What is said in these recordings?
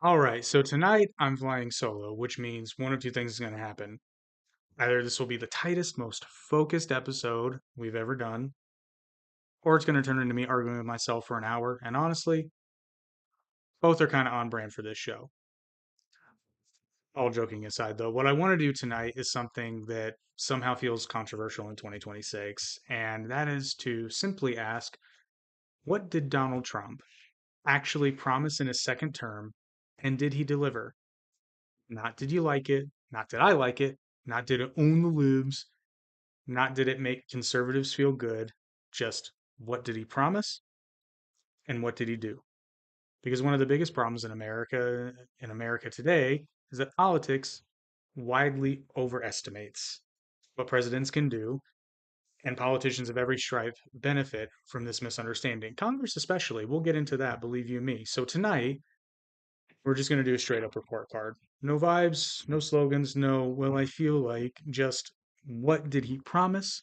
All right, so tonight I'm flying solo, which means one of two things is going to happen. Either this will be the tightest, most focused episode we've ever done, or it's going to turn into me arguing with myself for an hour. And honestly, both are kind of on brand for this show. All joking aside, though, what I want to do tonight is something that somehow feels controversial in 2026, and that is to simply ask, what did Donald Trump actually promise in his second term, and did he deliver? Not did you like it, not did I like it, not did it own the libs, not did it make conservatives feel good, just what did he promise and what did he do? Because one of the biggest problems in America today is that politics widely overestimates what presidents can do, and politicians of every stripe benefit from this misunderstanding. Congress especially. We'll get into that, believe you me. So tonight we're just going to do a straight up report card. No vibes, no slogans, no, well, I feel like, just what did he promise?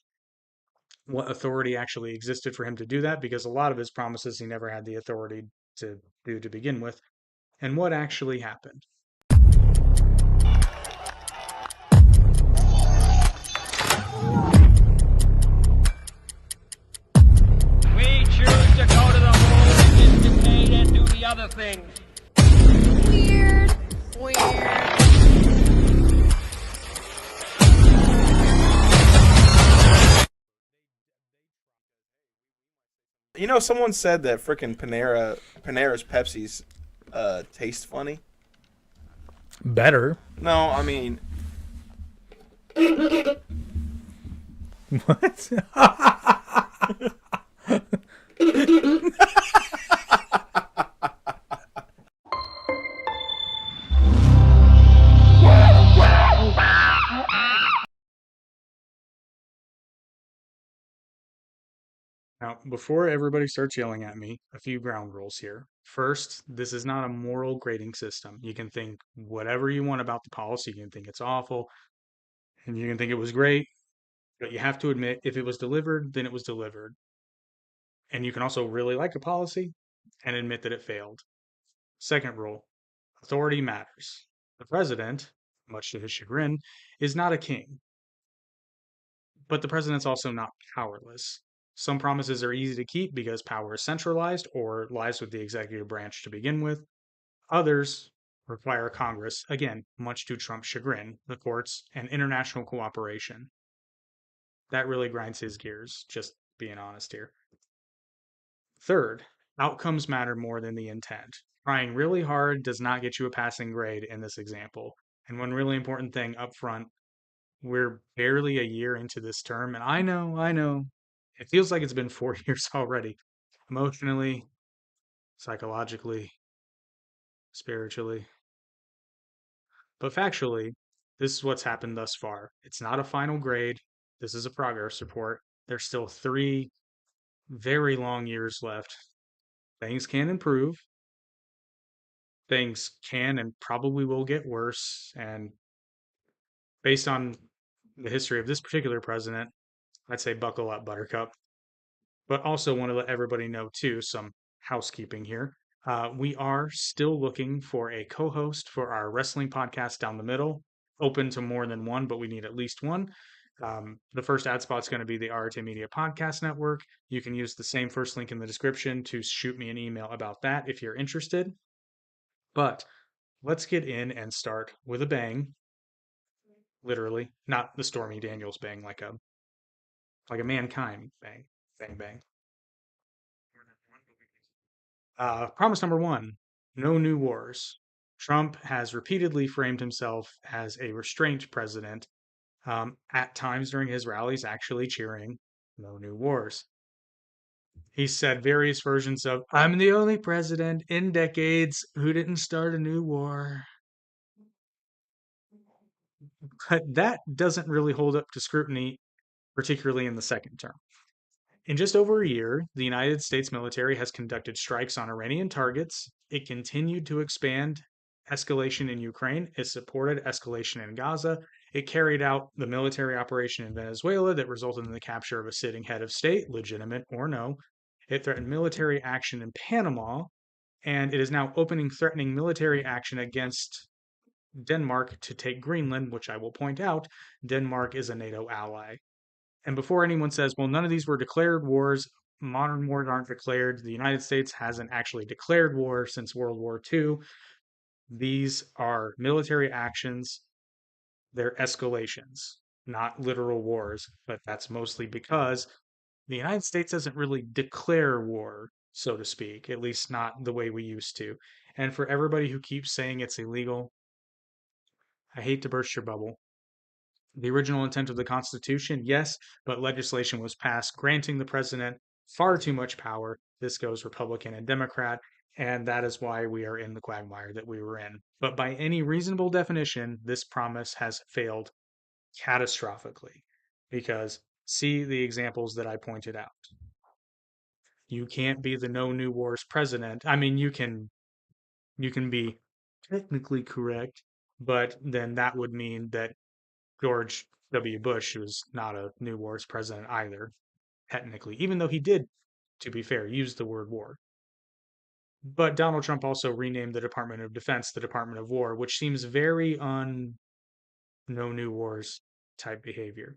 What authority actually existed for him to do that? Because a lot of his promises he never had the authority to do to begin with. And what actually happened? We choose to go to the moon, participate, and do the other things. Weird. Weird. You know, someone said that frickin' Panera's Pepsi's taste funny. Better. No, I mean, What? Now, before everybody starts yelling at me, a few ground rules here. First, this is not a moral grading system. You can think whatever you want about the policy. You can think it's awful, and you can think it was great, but you have to admit if it was delivered, then it was delivered. And you can also really like a policy and admit that it failed. Second rule, authority matters. The president, much to his chagrin, is not a king, but the president's also not powerless. Some promises are easy to keep because power is centralized or lies with the executive branch to begin with. Others require Congress, again, much to Trump's chagrin, the courts, and international cooperation. That really grinds his gears, just being honest here. Third, outcomes matter more than the intent. Trying really hard does not get you a passing grade in this example. And one really important thing up front, we're barely a year into this term, and I know, it feels like it's been 4 years already. Emotionally, psychologically, spiritually. But factually, this is what's happened thus far. It's not a final grade. This is a progress report. There's still 3 very long years left. Things can improve. Things can and probably will get worse. And based on the history of this particular president, I'd say buckle up, Buttercup. But also want to let everybody know, too, some housekeeping here. We are still looking for a co host for our wrestling podcast down the middle. Open to more than one, but we need at least one. The first ad spot is going to be the RT Media Podcast Network. You can use the same first link in the description to shoot me an email about that if you're interested. But let's get in and start with a bang. Literally, not the Stormy Daniels bang, like a mankind bang, bang, bang. Promise number one: no new wars. Trump has repeatedly framed himself as a restraint president, at times during his rallies, actually cheering no new wars. He said various versions of, I'm the only president in decades who didn't start a new war. But that doesn't really hold up to scrutiny, particularly in the second term. In just over a year, the United States military has conducted strikes on Iranian targets. It continued to expand escalation in Ukraine. It supported escalation in Gaza. It carried out the military operation in Venezuela that resulted in the capture of a sitting head of state, legitimate or no. It threatened military action in Panama, and it is now opening threatening military action against Denmark to take Greenland, which I will point out, Denmark is a NATO ally. And before anyone says, well, none of these were declared wars, modern wars aren't declared. The United States hasn't actually declared war since World War II. These are military actions, they're escalations, not literal wars, but that's mostly because the United States doesn't really declare war, so to speak, at least not the way we used to. And for everybody who keeps saying it's illegal, I hate to burst your bubble. The original intent of the Constitution, yes, but legislation was passed granting the president far too much power. This goes Republican and Democrat, and that is why we are in the quagmire that we were in. But by any reasonable definition, this promise has failed catastrophically because see the examples that I pointed out. You can't be the no new wars president. I mean, you can be technically correct, but then that would mean that George W. Bush was not a new wars president either, technically, even though he did, to be fair, use the word war. But Donald Trump also renamed the Department of Defense the Department of War, which seems very no new wars type behavior.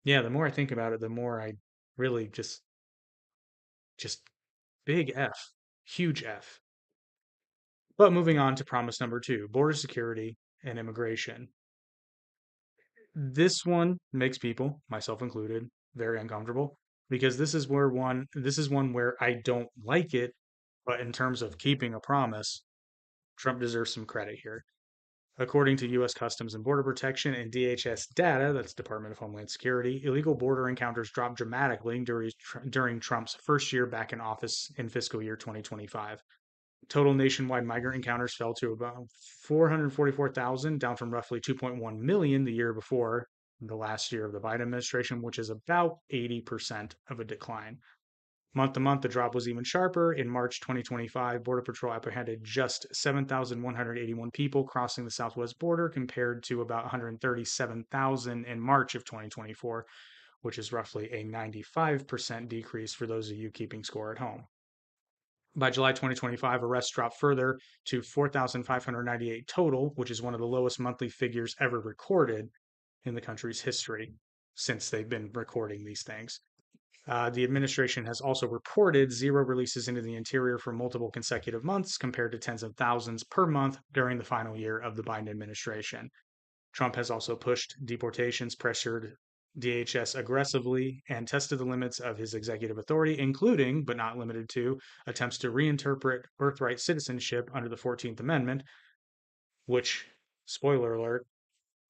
Yeah, the more I think about it, the more I really just big F, huge F. But moving on to promise number two, border security and immigration. This one makes people, myself included, very uncomfortable because this is one where I don't like it, but in terms of keeping a promise, Trump deserves some credit here. According to US Customs and Border Protection and DHS data, that's Department of Homeland Security, illegal border encounters dropped dramatically during Trump's first year back in office in fiscal year 2025. Total nationwide migrant encounters fell to about 444,000, down from roughly 2.1 million the year before, the last year of the Biden administration, which is about 80% of a decline. Month to month, the drop was even sharper. In March 2025, Border Patrol apprehended just 7,181 people crossing the southwest border compared to about 137,000 in March of 2024, which is roughly a 95% decrease for those of you keeping score at home. By July 2025, arrests dropped further to 4,598 total, which is one of the lowest monthly figures ever recorded in the country's history since they've been recording these things. The administration has also reported zero releases into the interior for multiple consecutive months, compared to tens of thousands per month during the final year of the Biden administration. Trump has also pushed deportations, pressured DHS aggressively, and tested the limits of his executive authority, including, but not limited to, attempts to reinterpret birthright citizenship under the 14th Amendment, which, spoiler alert,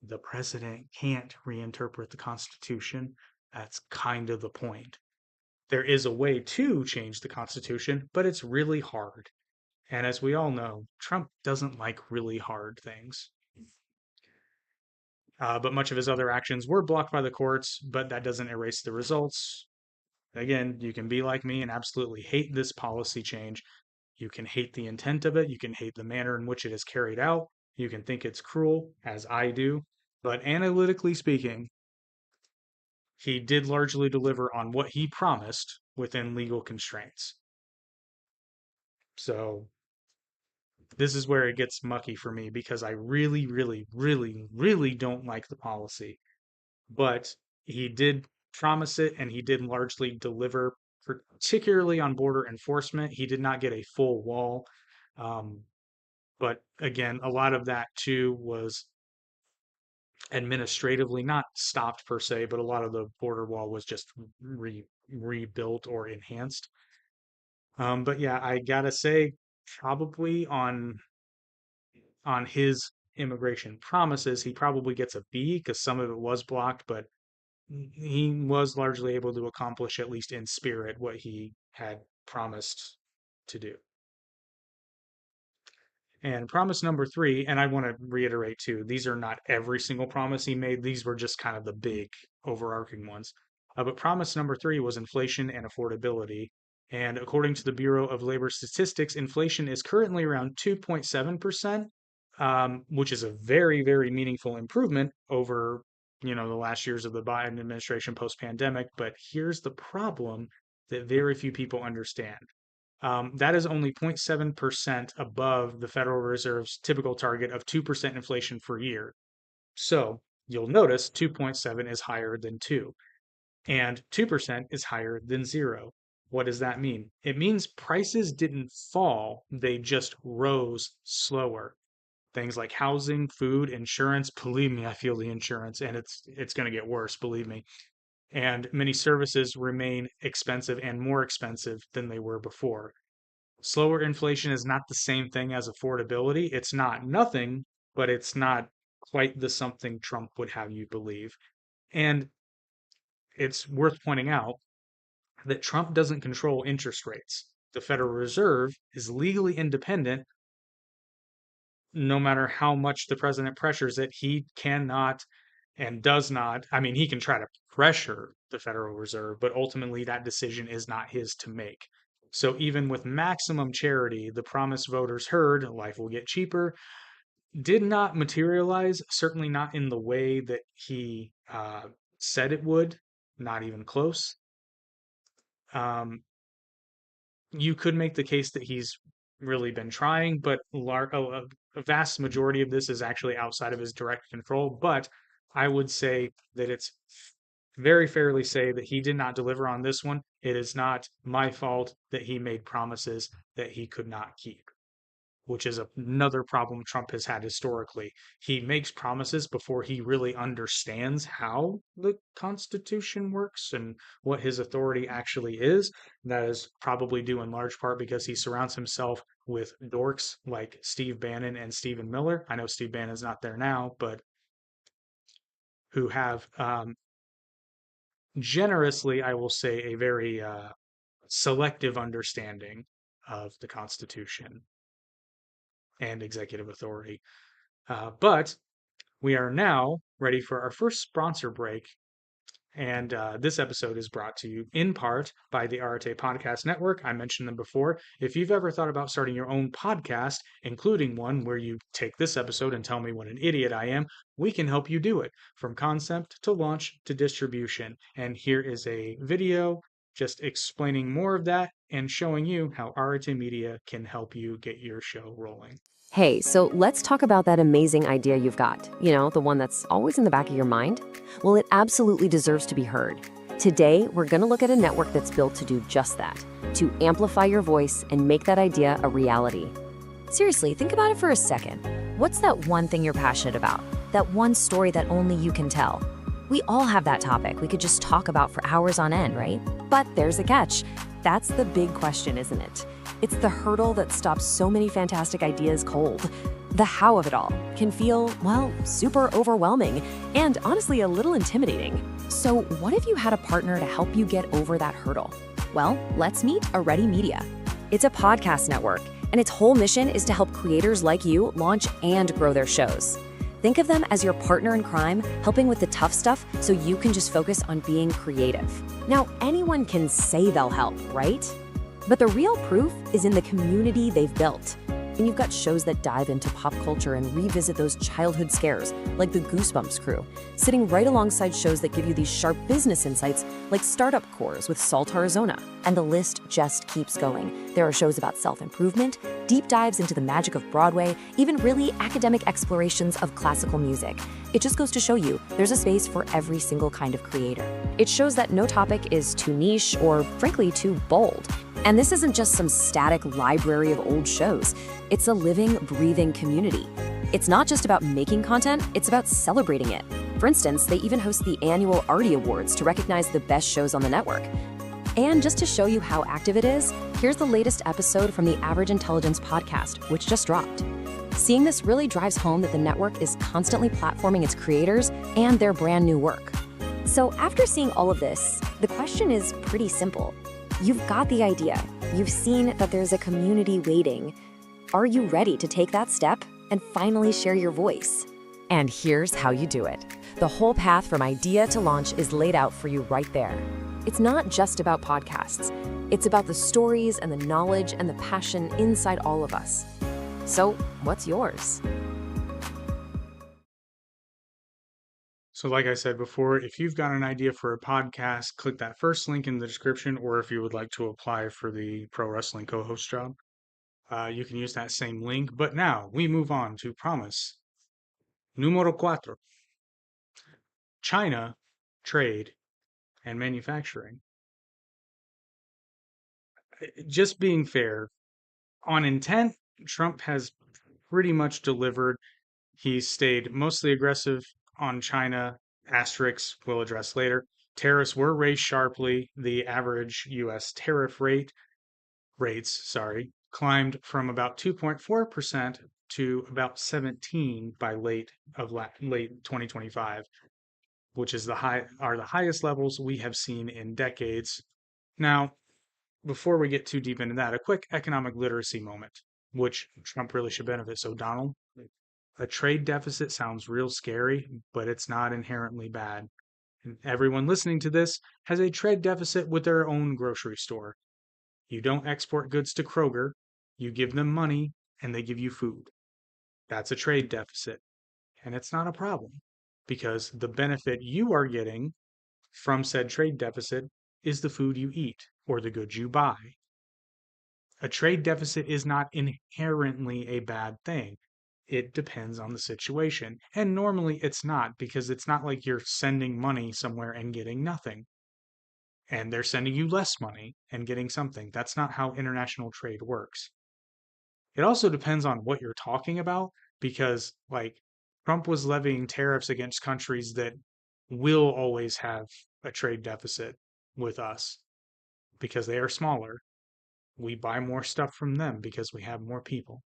the president can't reinterpret the Constitution. That's kind of the point. There is a way to change the Constitution, but it's really hard. And as we all know, Trump doesn't like really hard things. But much of his other actions were blocked by the courts, but that doesn't erase the results. Again, you can be like me and absolutely hate this policy change. You can hate the intent of it. You can hate the manner in which it is carried out. You can think it's cruel, as I do. But analytically speaking, he did largely deliver on what he promised within legal constraints. So this is where it gets mucky for me because I really, really, really, really don't like the policy. But he did promise it and he did largely deliver, particularly on border enforcement. He did not get a full wall. Um, but again, a lot of that too was administratively not stopped per se, but a lot of the border wall was just rebuilt or enhanced. But yeah, I gotta say, probably on his immigration promises, he probably gets a B because some of it was blocked, but he was largely able to accomplish, at least in spirit, what he had promised to do. And promise number three, and I want to reiterate too, these are not every single promise he made. These were just kind of the big overarching ones. But promise number three was inflation and affordability. And according to the Bureau of Labor Statistics, inflation is currently around 2.7%. which is a very, very meaningful improvement over, the last years of the Biden administration post-pandemic. But here's the problem that very few people understand. That is only 0.7% above the Federal Reserve's typical target of 2% inflation per year. So you'll notice 2.7 is higher than 2, and 2% is higher than 0. What does that mean? It means prices didn't fall, they just rose slower. Things like housing, food, insurance, believe me, I feel the insurance, and it's going to get worse, believe me. And many services remain expensive and more expensive than they were before. Slower inflation is not the same thing as affordability. It's not nothing, but it's not quite the something Trump would have you believe. And it's worth pointing out that Trump doesn't control interest rates. The Federal Reserve is legally independent. No matter how much the president pressures it, he cannot and does not. I mean, he can try to pressure the Federal Reserve, but ultimately that decision is not his to make. So even with maximum charity, the promise voters heard, life will get cheaper, did not materialize, certainly not in the way that he said it would, not even close. You could make the case that he's really been trying, but a vast majority of this is actually outside of his direct control. But I would say that it's very fairly say that he did not deliver on this one. It is not my fault that he made promises that he could not keep, which is another problem Trump has had historically. He makes promises before he really understands how the Constitution works and what his authority actually is. That is probably due in large part because he surrounds himself with dorks like Steve Bannon and Stephen Miller. I know Steve Bannon's not there now, but who have generously, I will say, a very selective understanding of the Constitution and executive authority. But we are now ready for our first sponsor break. And this episode is brought to you in part by the Arate Podcast Network. I mentioned them before. If you've ever thought about starting your own podcast, including one where you take this episode and tell me what an idiot I am, we can help you do it from concept to launch to distribution. And here is a video just explaining more of that and showing you how Arate Media can help you get your show rolling. Hey, so let's talk about that amazing idea you've got. You know, the one that's always in the back of your mind? Well, it absolutely deserves to be heard. Today, we're going to look at a network that's built to do just that, to amplify your voice and make that idea a reality. Seriously, think about it for a second. What's that one thing you're passionate about? That one story that only you can tell? We all have that topic we could just talk about for hours on end, right? But there's a catch. That's the big question, isn't it? It's the hurdle that stops so many fantastic ideas cold. The how of it all can feel, well, super overwhelming and honestly a little intimidating. So what if you had a partner to help you get over that hurdle? Well, let's meet Arete Media. It's a podcast network, and its whole mission is to help creators like you launch and grow their shows. Think of them as your partner in crime, helping with the tough stuff so you can just focus on being creative. Now, anyone can say they'll help, right? But the real proof is in the community they've built. And you've got shows that dive into pop culture and revisit those childhood scares, like the Goosebumps crew, sitting right alongside shows that give you these sharp business insights, like Startup Cores with Salt, Arizona. And the list just keeps going. There are shows about self-improvement, deep dives into the magic of Broadway, even really academic explorations of classical music. It just goes to show you there's a space for every single kind of creator. It shows that no topic is too niche or, frankly, too bold. And this isn't just some static library of old shows. It's a living, breathing community. It's not just about making content, it's about celebrating it. For instance, they even host the annual Artie Awards to recognize the best shows on the network. And just to show you how active it is, here's the latest episode from the Average Intelligence podcast, which just dropped. Seeing this really drives home that the network is constantly platforming its creators and their brand new work. So after seeing all of this, the question is pretty simple. You've got the idea. You've seen that there's a community waiting. Are you ready to take that step and finally share your voice? And here's how you do it. The whole path from idea to launch is laid out for you right there. It's not just about podcasts. It's about the stories and the knowledge and the passion inside all of us. So, what's yours? So, like I said before, if you've got an idea for a podcast, click that first link in the description, or if you would like to apply for the pro wrestling co host job, you can use that same link. But now we move on to promise numero cuatro: China, trade, and manufacturing. Just being fair, on intent, Trump has pretty much delivered. He stayed mostly aggressive on China. Asterisks we'll address later. Tariffs were raised sharply. The average U.S. tariff rates, climbed from about 2.4% to about 17 by late 2025, which is the highest levels we have seen in decades. Now, before we get too deep into that, a quick economic literacy moment, which Trump really should benefit. So, Donald, a trade deficit sounds real scary, but it's not inherently bad. And everyone listening to this has a trade deficit with their own grocery store. You don't export goods to Kroger, you give them money, and they give you food. That's a trade deficit. And it's not a problem because the benefit you are getting from said trade deficit is the food you eat or the goods you buy. A trade deficit is not inherently a bad thing. It depends on the situation. And normally it's not, because it's not like you're sending money somewhere and getting nothing. And they're sending you less money and getting something. That's not how international trade works. It also depends on what you're talking about, because, like, Trump was levying tariffs against countries that will always have a trade deficit with us because they are smaller. We buy more stuff from them because we have more people.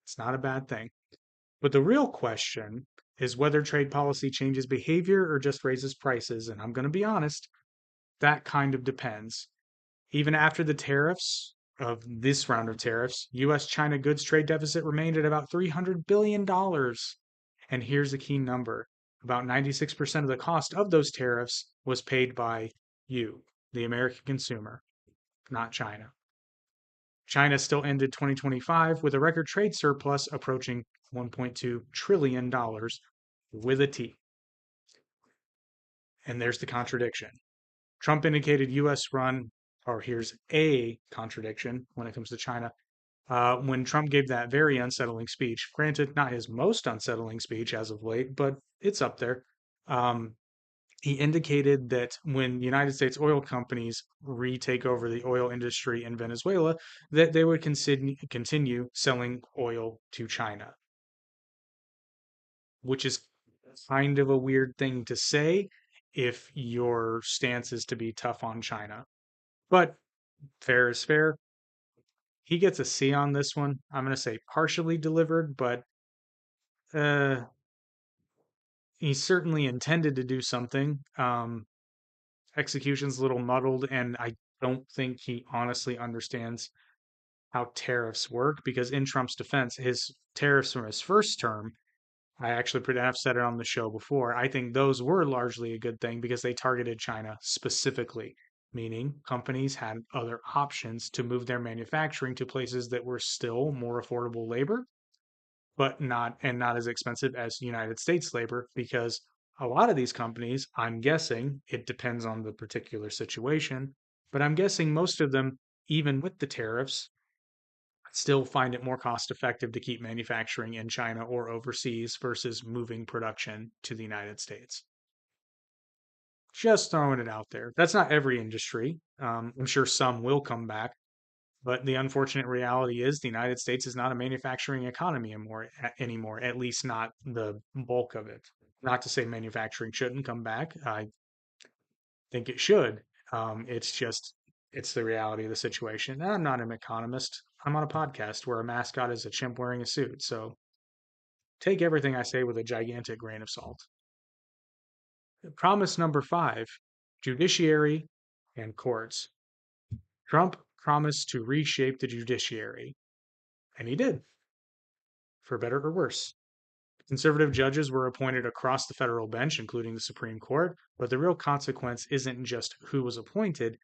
It's not a bad thing. But the real question is whether trade policy changes behavior or just raises prices. And I'm going to be honest, that kind of depends. Even after the tariffs of this round of tariffs, US China goods trade deficit remained at about $300 billion. And here's a key number: about 96% of the cost of those tariffs was paid by you, the American consumer, not China. China still ended 2025 with a record trade surplus approaching $1.2 trillion with a T. And there's the contradiction. Trump indicated US run, or here's a contradiction when it comes to China. When Trump gave that very unsettling speech, granted, not his most unsettling speech as of late, but it's up there. He indicated that when United States oil companies retake over the oil industry in Venezuela, that they would continue selling oil to China, which is kind of a weird thing to say if your stance is to be tough on China. But fair is fair. He gets a C on this one. I'm going to say partially delivered, but uh, he certainly intended to do something. Execution's a little muddled, and I don't think he honestly understands how tariffs work, because in Trump's defense, his tariffs from his first term, I actually have said it on the show before, I think those were largely a good thing because they targeted China specifically, meaning companies had other options to move their manufacturing to places that were still more affordable labor, but not as expensive as United States labor, because a lot of these companies, I'm guessing, it depends on the particular situation, but I'm guessing most of them, even with the tariffs, still find it more cost effective to keep manufacturing in China or overseas versus moving production to the United States. Just throwing it out there. That's not every industry. I'm sure some will come back, but the unfortunate reality is the United States is not a manufacturing economy anymore, at least not the bulk of it. Not to say manufacturing shouldn't come back. I think it should. It's just, it's the reality of the situation. I'm not an economist. I'm on a podcast where a mascot is a chimp wearing a suit. So take everything I say with a gigantic grain of salt. Promise number 5: judiciary and courts. Trump promised to reshape the judiciary, and he did, for better or worse. Conservative judges were appointed across the federal bench, including the Supreme Court, but the real consequence isn't just who was appointed,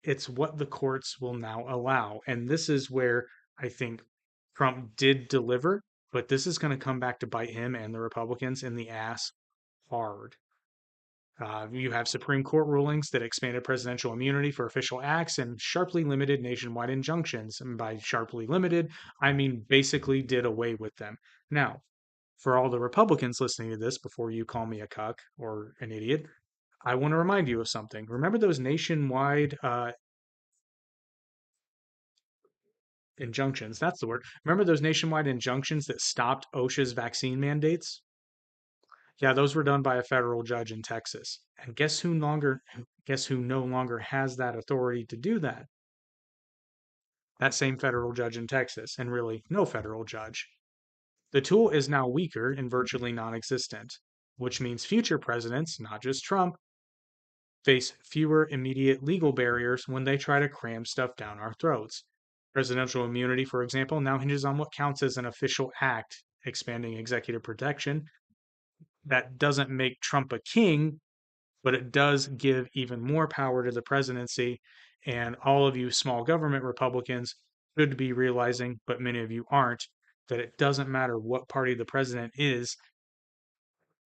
it's what the courts will now allow. And this is where I think Trump did deliver, but this is going to come back to bite him and the Republicans in the ass hard. You have Supreme Court rulings that expanded presidential immunity for official acts and sharply limited nationwide injunctions. And by sharply limited, I mean basically did away with them. Now, for all the Republicans listening to this before you call me a cuck or an idiot, I want to remind you of something. Remember those nationwide injunctions? That's the word. Remember those nationwide injunctions that stopped OSHA's vaccine mandates? Yeah, those were done by a federal judge in Texas. And guess who no longer has that authority to do that? That same federal judge in Texas, and really no federal judge. The tool is now weaker and virtually non-existent, which means future presidents, not just Trump, face fewer immediate legal barriers when they try to cram stuff down our throats. Presidential immunity, for example, now hinges on what counts as an official act, expanding executive protection. That doesn't make Trump a king, but it does give even more power to the presidency. And all of you small government Republicans should be realizing, but many of you aren't, that it doesn't matter what party the president is,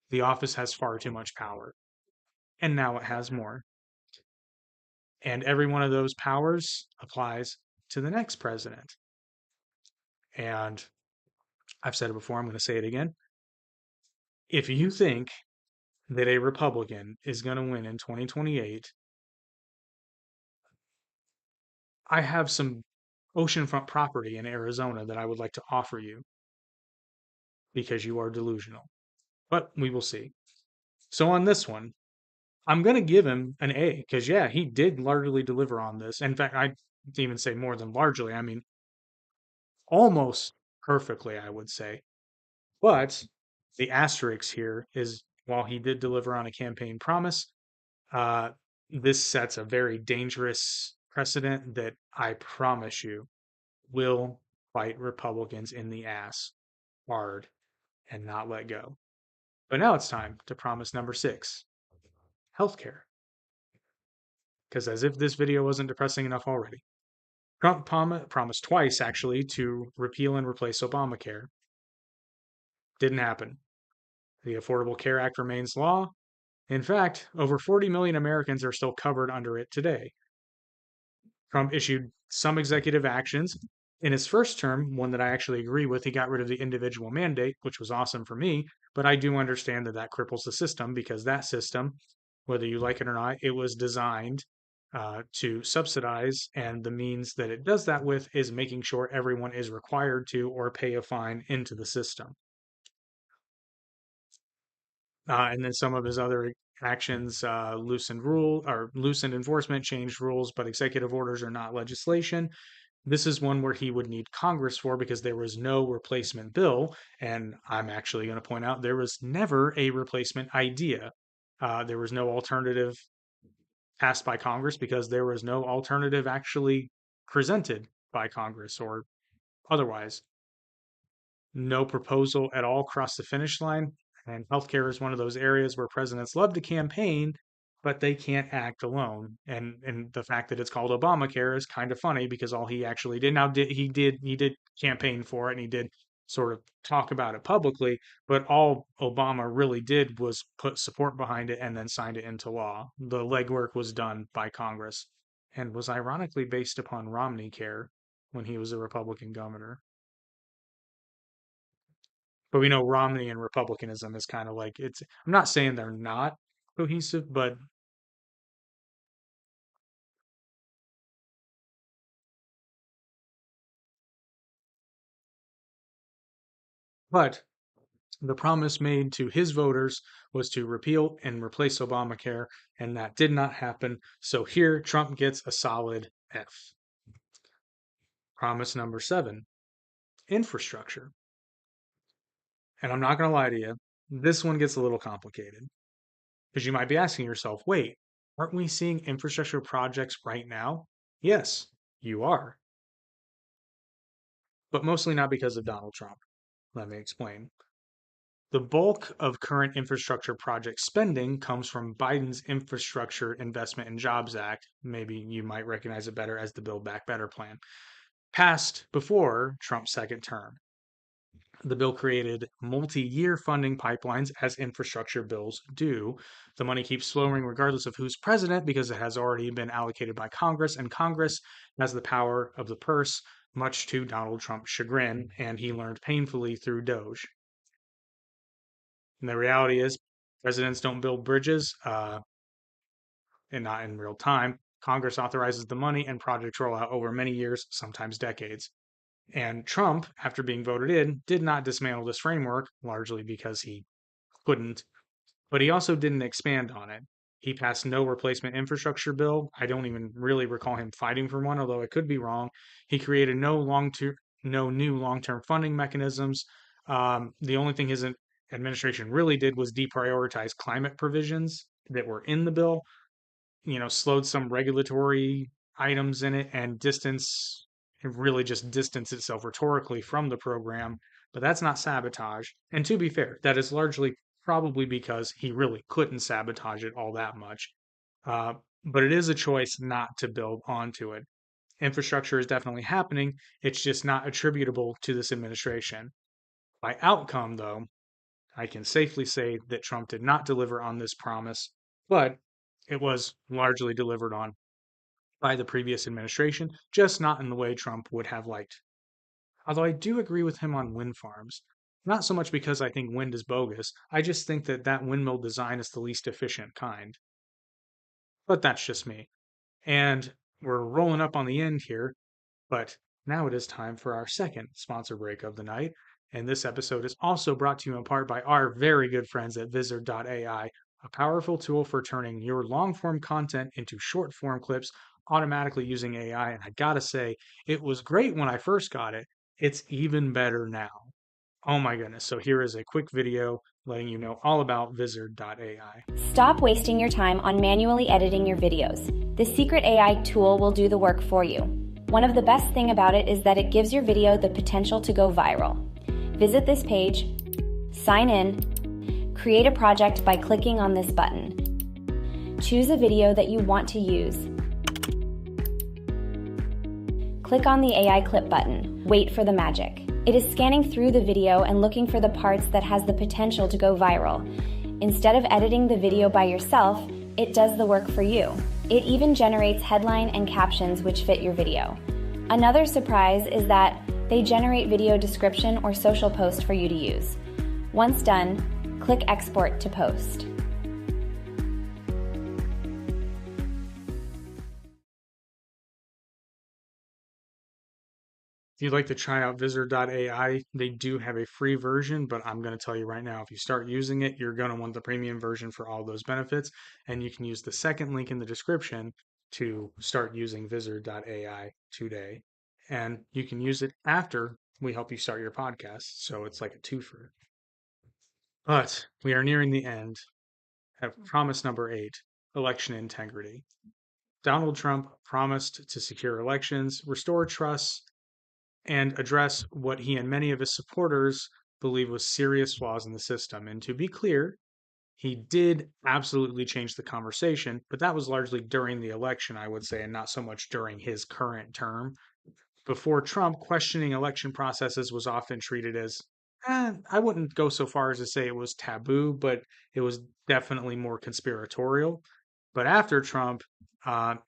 the office has far too much power. And now it has more. And every one of those powers applies to the next president. And I've said it before, I'm going to say it again. If you think that a Republican is going to win in 2028, I have some oceanfront property in Arizona that I would like to offer you because you are delusional. But we will see. So on this one, I'm going to give him an A because, yeah, he did largely deliver on this. In fact, I'd even say more than largely. I mean, almost perfectly, I would say. But the asterisk here is while he did deliver on a campaign promise, uh, this sets a very dangerous precedent that I promise you will fight Republicans in the ass hard and not let go. But now it's time to promise number 6, healthcare. Because as if this video wasn't depressing enough already, Trump promised twice, actually, to repeal and replace Obamacare. Didn't happen. The Affordable Care Act remains law. In fact, over 40 million Americans are still covered under it today. Trump issued some executive actions. In his first term, one that I actually agree with, he got rid of the individual mandate, which was awesome for me. But I do understand that that cripples the system because that system, whether you like it or not, it was designed to subsidize. And the means that it does that with is making sure everyone is required to or pay a fine into the system. And then some of his other actions loosened enforcement, changed rules, but executive orders are not legislation. This is one where he would need Congress for because there was no replacement bill. And I'm actually going to point out there was never a replacement idea. There was no alternative passed by Congress because there was no alternative actually presented by Congress or otherwise. No proposal at all crossed the finish line. And healthcare is one of those areas where presidents love to campaign, but they can't act alone. And the fact that it's called Obamacare is kind of funny because all he actually did he did campaign for it and he did sort of talk about it publicly, but all Obama really did was put support behind it and then signed it into law. The legwork was done by Congress and was ironically based upon Romney Care when he was a Republican governor. But we know Romney and Republicanism is kind of like I'm not saying they're not cohesive, but the promise made to his voters was to repeal and replace Obamacare, and that did not happen. So here Trump gets a solid F. Promise number 7, infrastructure. And I'm not going to lie to you, this one gets a little complicated because you might be asking yourself, wait, aren't we seeing infrastructure projects right now? Yes, you are. But mostly not because of Donald Trump. Let me explain. The bulk of current infrastructure project spending comes from Biden's Infrastructure Investment and Jobs Act. Maybe you might recognize it better as the Build Back Better plan, passed before Trump's second term. The bill created multi-year funding pipelines as infrastructure bills do. The money keeps flowing regardless of who's president because it has already been allocated by Congress, and Congress has the power of the purse, much to Donald Trump's chagrin, and he learned painfully through Doge. And the reality is, presidents don't build bridges, and not in real time. Congress authorizes the money, and projects roll out over many years, sometimes decades. And Trump, after being voted in, did not dismantle this framework, largely because he couldn't, but he also didn't expand on it. He passed no replacement infrastructure bill. I don't even really recall him fighting for one, although I could be wrong. He created no new long-term funding mechanisms. The only thing his administration really did was deprioritize climate provisions that were in the bill, slowed some regulatory items in it and really just distance itself rhetorically from the program. But that's not sabotage. And to be fair, that is largely probably because he really couldn't sabotage it all that much. Uh, but it is a choice not to build onto it. Infrastructure is definitely happening. It's just not attributable to this administration. By outcome, though, I can safely say that Trump did not deliver on this promise, but it was largely delivered on by the previous administration, just not in the way Trump would have liked. Although I do agree with him on wind farms. Not so much because I think wind is bogus, I just think that that windmill design is the least efficient kind. But that's just me. And we're rolling up on the end here, but now it is time for our second sponsor break of the night. And this episode is also brought to you in part by our very good friends at Vizard.ai, a powerful tool for turning your long form content into short form clips automatically using AI. And I gotta say, it was great when I first got it. It's even better now. Oh my goodness. So here is a quick video letting you know all about Vizard.ai. Stop wasting your time on manually editing your videos. The secret AI tool will do the work for you. One of the best things about it is that it gives your video the potential to go viral. Visit this page, sign in, create a project by clicking on this button. Choose a video that you want to use. Click on the AI clip button. Wait for the magic. It is scanning through the video and looking for the parts that has the potential to go viral. Instead of editing the video by yourself, it does the work for you. It even generates headline and captions which fit your video. Another surprise is that they generate video description or social post for you to use. Once done, click Export to Post. If you'd like to try out Vizard.ai, they do have a free version, but I'm going to tell you right now, if you start using it, you're going to want the premium version for all those benefits. And you can use the second link in the description to start using Vizard.ai today. And you can use it after we help you start your podcast. So it's like a twofer. But we are nearing the end of promise number 8, election integrity. Donald Trump promised to secure elections, restore trust, and address what he and many of his supporters believe was serious flaws in the system. And to be clear, he did absolutely change the conversation, but that was largely during the election, I would say, and not so much during his current term. Before Trump, questioning election processes was often treated as, I wouldn't go so far as to say it was taboo, but it was definitely more conspiratorial. But after Trump,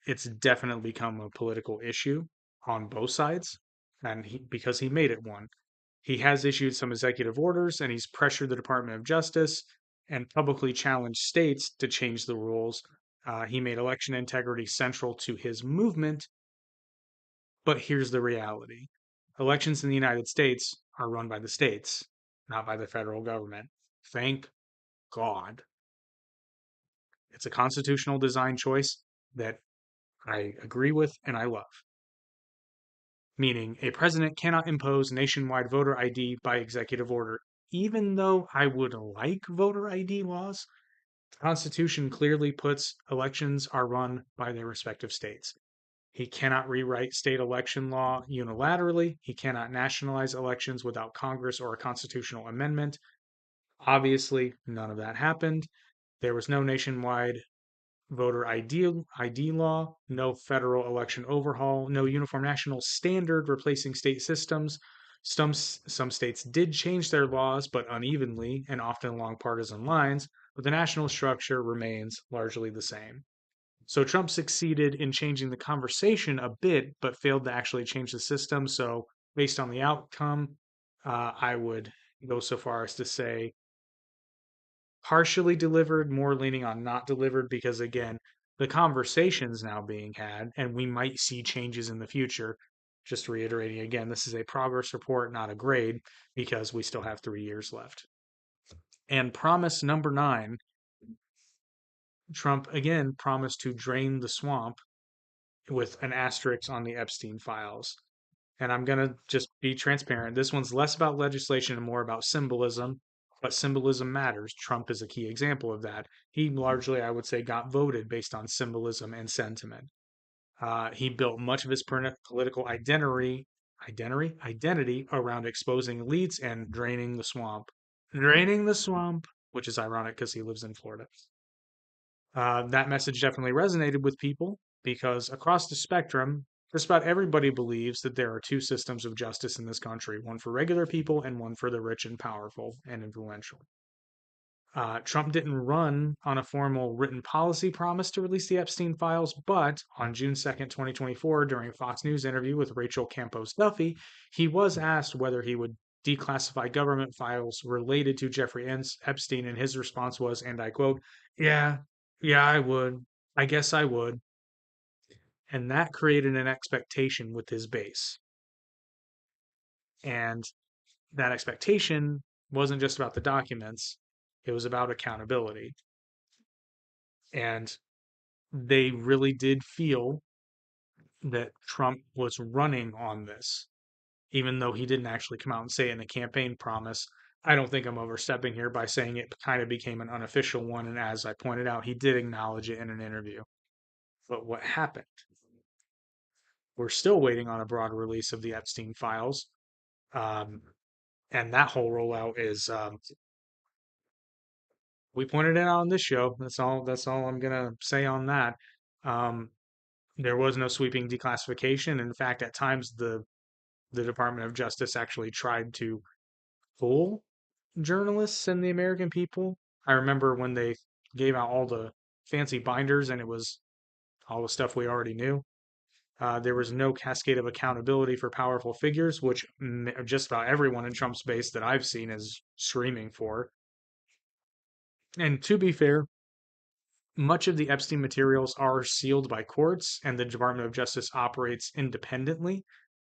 it's definitely become a political issue on both sides, and because he made it one. He has issued some executive orders, and he's pressured the Department of Justice and publicly challenged states to change the rules. He made election integrity central to his movement. But here's the reality. Elections in the United States are run by the states, not by the federal government. Thank God. It's a constitutional design choice that I agree with and I love. Meaning, a president cannot impose nationwide voter ID by executive order. Even though I would like voter ID laws, the Constitution clearly puts elections are run by their respective states. He cannot rewrite state election law unilaterally. He cannot nationalize elections without Congress or a constitutional amendment. Obviously, none of that happened. There was no nationwide voter ID law, no federal election overhaul, no uniform national standard replacing state systems. Some states did change their laws, but unevenly and often along partisan lines, but the national structure remains largely the same. So Trump succeeded in changing the conversation a bit, but failed to actually change the system. So, based on the outcome, I would go so far as to say partially delivered, more leaning on not delivered, because again, the conversation's now being had, and we might see changes in the future. Just reiterating again, this is a progress report, not a grade, because we still have 3 years left. And promise number 9, Trump again promised to drain the swamp with an asterisk on the Epstein files. And I'm going to just be transparent. This one's less about legislation and more about symbolism, but symbolism matters. Trump is a key example of that. He largely, I would say, got voted based on symbolism and sentiment. He built much of his political identity around exposing elites and draining the swamp. Draining the swamp, which is ironic because he lives in Florida. That message definitely resonated with people because across the spectrum, just about everybody believes that there are two systems of justice in this country, one for regular people and one for the rich and powerful and influential. Trump didn't run on a formal written policy promise to release the Epstein files, but on June 2nd, 2024, during a Fox News interview with Rachel Campos Duffy, he was asked whether he would declassify government files related to Jeffrey Epstein, and his response was, and I quote, "Yeah, yeah, I would. I guess I would." And that created an expectation with his base. And that expectation wasn't just about the documents, it was about accountability. And they really did feel that Trump was running on this, even though he didn't actually come out and say it in a campaign promise. I don't think I'm overstepping here by saying it kind of became an unofficial one. And as I pointed out, he did acknowledge it in an interview. But what happened? We're still waiting on a broad release of the Epstein files. Um, and that whole rollout is, we pointed it out on this show. That's all I'm going to say on that. Um, there was no sweeping declassification. In fact, at times the Department of Justice actually tried to fool journalists and the American people. I remember when they gave out all the fancy binders and it was all the stuff we already knew. There was no cascade of accountability for powerful figures, which just about everyone in Trump's base that I've seen is screaming for. And to be fair, much of the Epstein materials are sealed by courts, and the Department of Justice operates independently.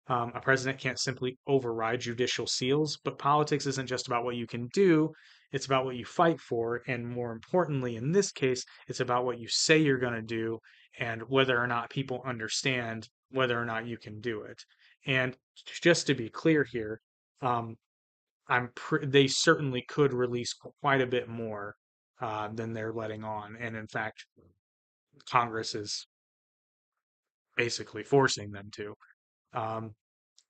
A president can't simply override judicial seals, but politics isn't just about what you can do, it's about what you fight for. And more importantly, in this case, it's about what you say you're going to do and whether or not people understand whether or not you can do it. And just to be clear here, um, they certainly could release quite a bit more than they're letting on. And in fact, Congress is basically forcing them to. Um,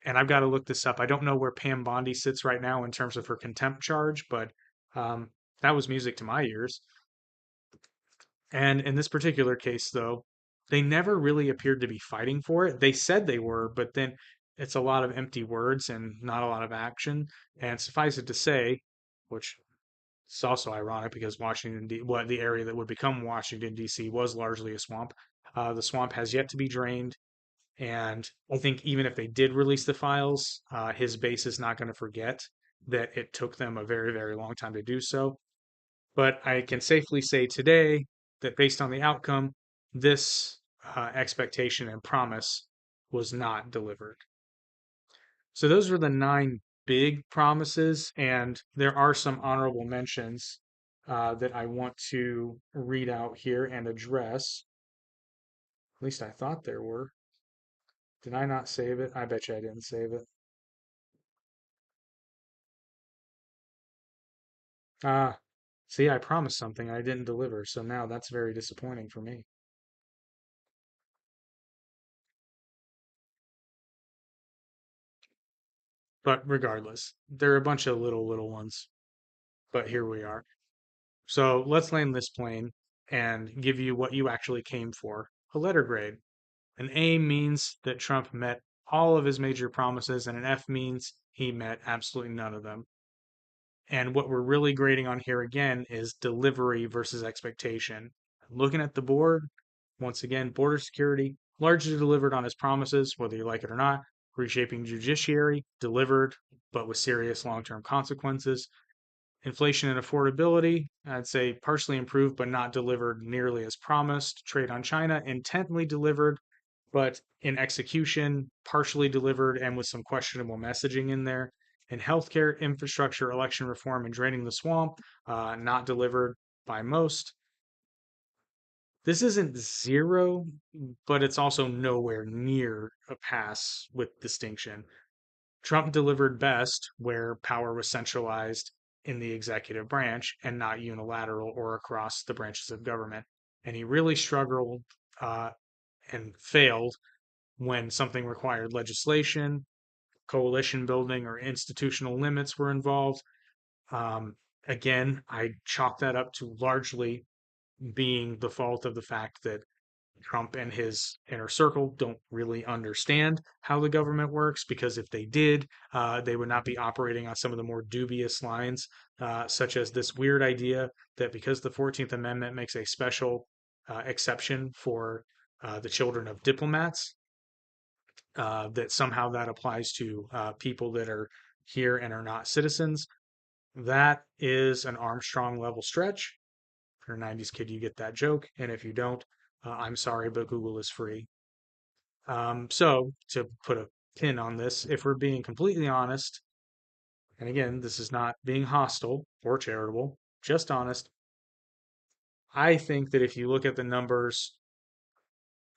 and I've got to look this up. I don't know where Pam Bondi sits right now in terms of her contempt charge, but um, that was music to my ears. And in this particular case, though, they never really appeared to be fighting for it. They said they were, but then it's a lot of empty words and not a lot of action. And suffice it to say, which is also ironic because the area that would become Washington D.C. was largely a swamp. The swamp has yet to be drained. And I think even if they did release the files, his base is not going to forget that it took them a very, very long time to do so. But I can safely say today that based on the outcome, this expectation and promise was not delivered. So those were the 9 big promises, and there are some honorable mentions that I want to read out here and address. At least I thought there were. Did I not save it? I bet you I didn't save it. Ah, see, I promised something I didn't deliver, so now that's very disappointing for me. But regardless, there are a bunch of little ones, but here we are. So let's land this plane and give you what you actually came for, a letter grade. An A means that Trump met all of his major promises, and an F means he met absolutely none of them. And what we're really grading on here again is delivery versus expectation. Looking at the board, once again, border security largely delivered on his promises, whether you like it or not. Reshaping judiciary delivered, but with serious long term consequences. Inflation and affordability, I'd say partially improved, but not delivered nearly as promised. Trade on China intently delivered, but in execution, partially delivered and with some questionable messaging in there. In healthcare, infrastructure, election reform, and draining the swamp, not delivered by most. This isn't zero, but it's also nowhere near a pass with distinction. Trump delivered best where power was centralized in the executive branch and not unilateral or across the branches of government. And he really struggled uh, and failed when something required legislation, coalition building, or institutional limits were involved. Um, Again, I chalk that up to largely being the fault of the fact that Trump and his inner circle don't really understand how the government works, because if they did, they would not be operating on some of the more dubious lines, such as this weird idea that because the 14th Amendment makes a special exception for the children of diplomats, that somehow that applies to people that are here and are not citizens. That is an Armstrong level stretch. If you're a 90s kid, you get that joke. And if you don't, I'm sorry, but Google is free. So, to put a pin on this, if we're being completely honest, and again, this is not being hostile or charitable, just honest, I think that if you look at the numbers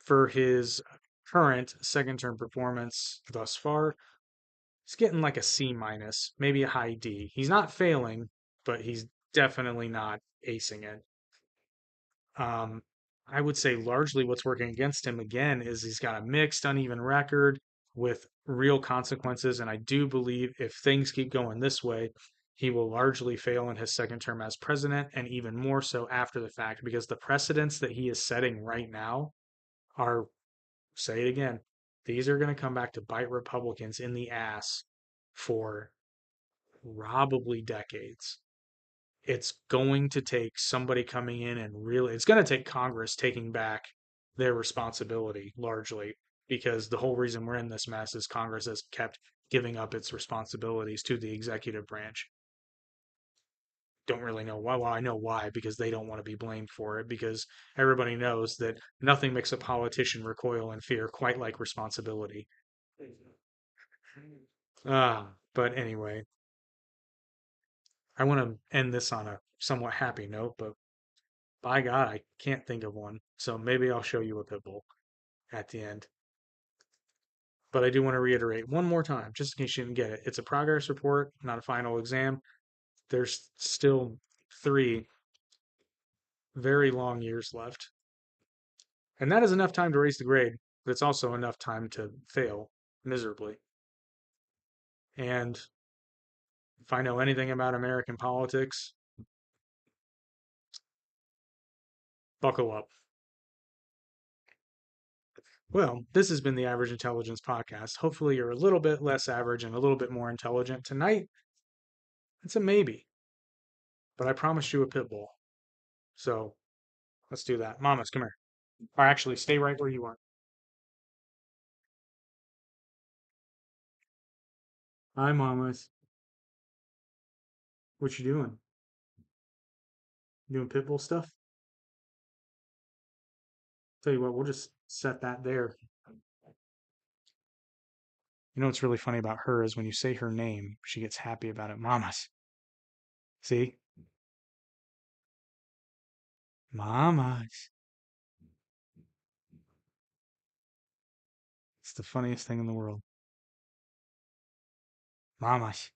for his current second term performance thus far, he's getting like a C minus, maybe a high D. He's not failing, but he's definitely not acing it. Um, I would say largely what's working against him again is he's got a mixed, uneven record with real consequences. And I do believe if things keep going this way, he will largely fail in his second term as president, and even more so after the fact, because the precedents that he is setting right now are, say it again, these are going to come back to bite Republicans in the ass for probably decades. It's going to take somebody coming in and really, it's going to take Congress taking back their responsibility largely, because the whole reason we're in this mess is Congress has kept giving up its responsibilities to the executive branch. Don't really know why. Well, I know why, because they don't want to be blamed for it, because everybody knows that nothing makes a politician recoil in fear quite like responsibility. But anyway, I want to end this on a somewhat happy note, but by God, I can't think of one. So maybe I'll show you a pit bull at the end. But I do want to reiterate one more time, just in case you didn't get it. It's a progress report, not a final exam. There's still 3 very long years left. And that is enough time to raise the grade, but it's also enough time to fail miserably. And if I know anything about American politics, buckle up. Well, this has been the Average Intelligence Podcast. Hopefully, you're a little bit less average and a little bit more intelligent. Tonight, it's a maybe, but I promised you a pit bull. So let's do that. Mamas, come here. Or actually, stay right where you are. Hi, mamas. What you doing? Doing pit bull stuff? Tell you what, we'll just set that there. You know what's really funny about her is when you say her name, she gets happy about it. Mamas. See? Mamas. It's the funniest thing in the world. Mamas.